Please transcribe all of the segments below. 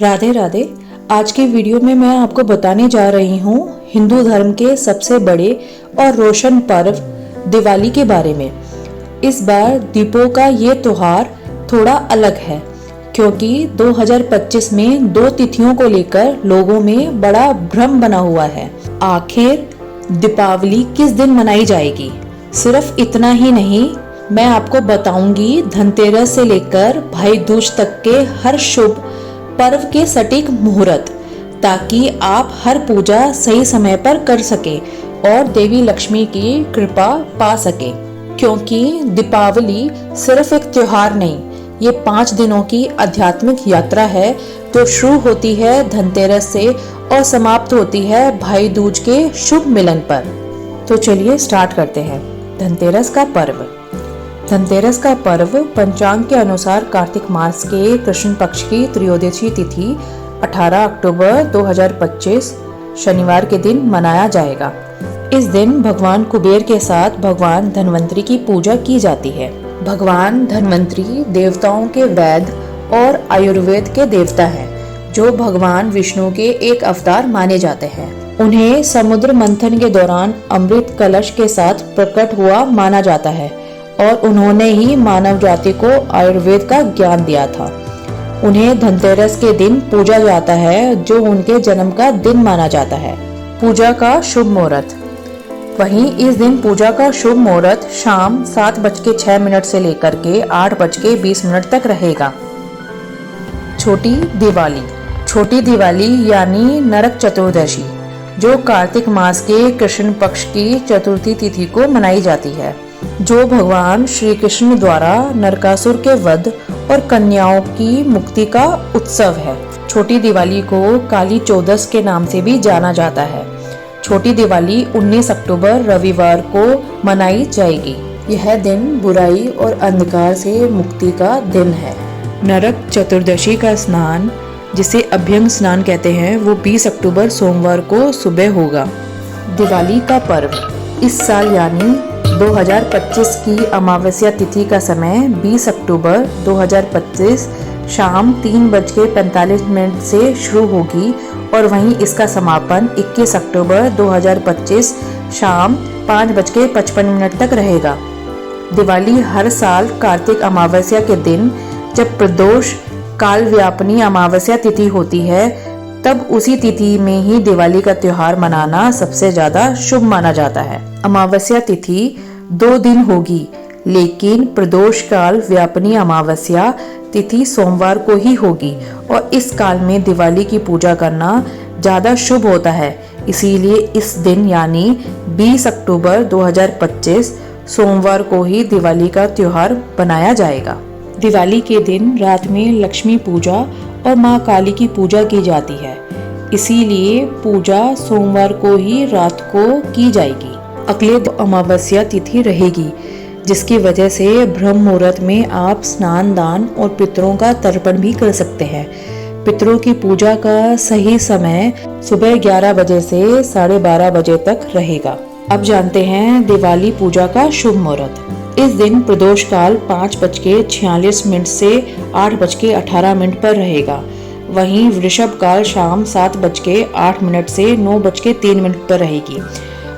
राधे राधे। आज की वीडियो में मैं आपको बताने जा रही हूँ हिंदू धर्म के सबसे बड़े और रोशन पर्व दिवाली के बारे में। इस बार दीपों का ये त्योहार थोड़ा अलग है क्योंकि 2025 में दो तिथियों को लेकर लोगों में बड़ा भ्रम बना हुआ है। आखिर दीपावली किस दिन मनाई जाएगी? सिर्फ इतना ही नहीं, मैं आपको बताऊंगी धनतेरस से लेकर भाई दूज तक के हर शुभ पर्व के सटीक मुहूर्त, ताकि आप हर पूजा सही समय पर कर सके और देवी लक्ष्मी की कृपा पा सके। क्योंकि दीपावली सिर्फ एक त्योहार नहीं, ये 5 दिनों की आध्यात्मिक यात्रा है जो शुरू होती है धनतेरस से और समाप्त होती है भाई दूज के शुभ मिलन पर। तो चलिए स्टार्ट करते हैं। धनतेरस का पर्व। धनतेरस का पर्व पंचांग के अनुसार कार्तिक मास के कृष्ण पक्ष की त्रयोदशी तिथि 18 अक्टूबर 2025 शनिवार के दिन मनाया जाएगा। इस दिन भगवान कुबेर के साथ भगवान धन्वंतरी की पूजा की जाती है। भगवान धन्वंतरी देवताओं के वैद्य और आयुर्वेद के देवता हैं, जो भगवान विष्णु के एक अवतार माने जाते हैं। उन्हें समुद्र मंथन के दौरान अमृत कलश के साथ प्रकट हुआ माना जाता है और उन्होंने ही मानव जाति को आयुर्वेद का ज्ञान दिया था। उन्हें धनतेरस के दिन पूजा जाता है, जो उनके जन्म का दिन माना जाता है। पूजा का शुभ मुहूर्त। वहीं इस दिन पूजा का शुभ मुहूर्त शाम 7:06 से लेकर के 8:20 तक रहेगा। छोटी दिवाली। छोटी दिवाली यानी नरक चतुर्दशी, जो कार्तिक मास के कृष्ण पक्ष की चतुर्थी तिथि को मनाई जाती है, जो भगवान श्री कृष्ण द्वारा नरकासुर के वध और कन्याओं की मुक्ति का उत्सव है। छोटी दिवाली को काली चौदस के नाम से भी जाना जाता है। छोटी दिवाली 19 अक्टूबर रविवार को मनाई जाएगी। यह दिन बुराई और अंधकार से मुक्ति का दिन है। नरक चतुर्दशी का स्नान, जिसे अभ्यंग स्नान कहते हैं, वो 20 अक्टूबर सोमवार को सुबह होगा। दिवाली का पर्व। इस साल यानी 2025 की अमावस्या तिथि का समय 20 अक्टूबर 2025 शाम 3:45 से शुरू होगी और वहीं इसका समापन 21 अक्टूबर 2025 शाम 5:55 तक रहेगा। दिवाली हर साल कार्तिक अमावस्या के दिन, जब प्रदोष काल व्यापनी अमावस्या तिथि होती है, तब उसी तिथि में ही दिवाली का त्योहार मनाना सबसे ज्यादा शुभ माना जाता है। अमावस्या तिथि 2 दिन होगी, लेकिन प्रदोष काल व्यापनी अमावस्या तिथि सोमवार को ही होगी और इस काल में दिवाली की पूजा करना ज्यादा शुभ होता है। इसीलिए इस दिन यानी 20 अक्टूबर 2025 सोमवार को ही दिवाली का त्योहार बनाया जाएगा। दिवाली के दिन रात में लक्ष्मी पूजा और माँ काली की पूजा की जाती है, इसीलिए पूजा सोमवार को ही रात को की जाएगी। अगले अमावस्या तिथि रहेगी, जिसकी वजह से ब्रह्म मुहूर्त में आप स्नान, दान और पितरों का तर्पण भी कर सकते हैं। पितरों की पूजा का सही समय सुबह 11 बजे से 12:30 बजे तक रहेगा। अब जानते हैं दिवाली पूजा का शुभ मुहूर्त। इस दिन प्रदोष काल 5:46 से 8:18 पर रहेगा। वहीं वृषभ काल शाम 7:08 से 9:03 पर रहेगी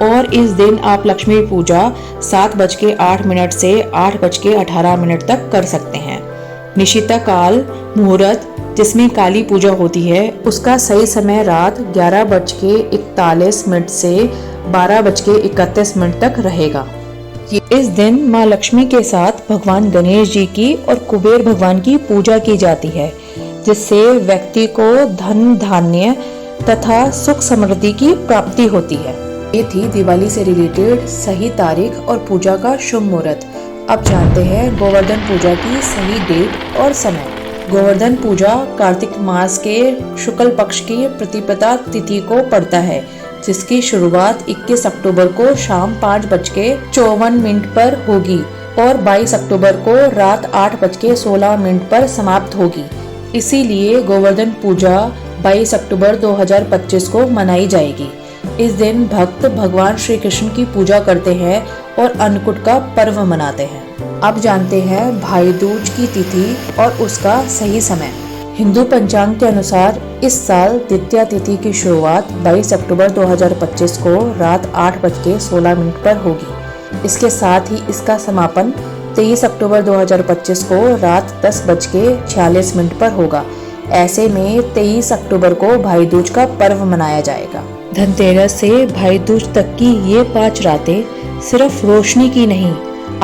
और इस दिन आप लक्ष्मी पूजा 7:08 से 8:18 तक कर सकते हैं। निशिता काल मुहूर्त, जिसमें काली पूजा होती है, उसका सही समय रात 11:41 से 12:31 तक रहेगा। इस दिन माँ लक्ष्मी के साथ भगवान गणेश जी की और कुबेर भगवान की पूजा की जाती है, जिससे व्यक्ति को धन, धान्य तथा सुख समृद्धि की प्राप्ति होती है। ये थी दिवाली से रिलेटेड सही तारीख और पूजा का शुभ मुहूर्त। अब जानते हैं गोवर्धन पूजा की सही डेट और समय। गोवर्धन पूजा कार्तिक मास के शुक्ल पक्ष की प्रतिपदा तिथि को पड़ता है, जिसकी शुरुआत 21 अक्टूबर को शाम 5:54 पर होगी और 22 अक्टूबर को रात 8:16 पर समाप्त होगी। इसीलिए गोवर्धन पूजा 22 अक्टूबर 2025 को मनाई जाएगी। इस दिन भक्त भगवान श्री कृष्ण की पूजा करते हैं और अन्नकूट का पर्व मनाते हैं। अब जानते हैं भाई दूज की तिथि और उसका सही समय। हिंदू पंचांग के अनुसार इस साल द्वितीया तिथि की शुरुआत 22 अक्टूबर 2025 को रात 8:16 पर होगी। इसके साथ ही इसका समापन 23 अक्टूबर 2025 को रात 10:46 पर होगा। ऐसे में 23 अक्टूबर को भाई दूज का पर्व मनाया जाएगा। धनतेरस से भाई दूज तक की ये 5 रातें सिर्फ रोशनी की नहीं,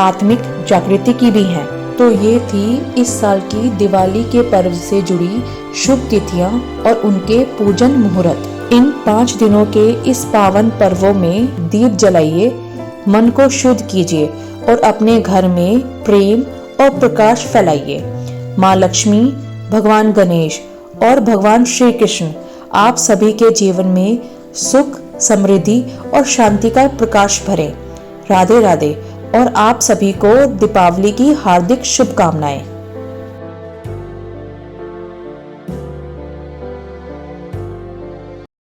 आत्मिक जागृति की भी हैं। तो ये थी इस साल की दिवाली के पर्व से जुड़ी शुभ तिथियां और उनके पूजन मुहूर्त। इन 5 दिनों के इस पावन पर्वों में दीप जलाइए, मन को शुद्ध कीजिए और अपने घर में प्रेम और प्रकाश फैलाइए। माँ लक्ष्मी, भगवान गणेश और भगवान श्री कृष्ण आप सभी के जीवन में सुख, समृद्धि और शांति का प्रकाश भरें। राधे राधे और आप सभी को दीपावली की हार्दिक शुभकामनाएं।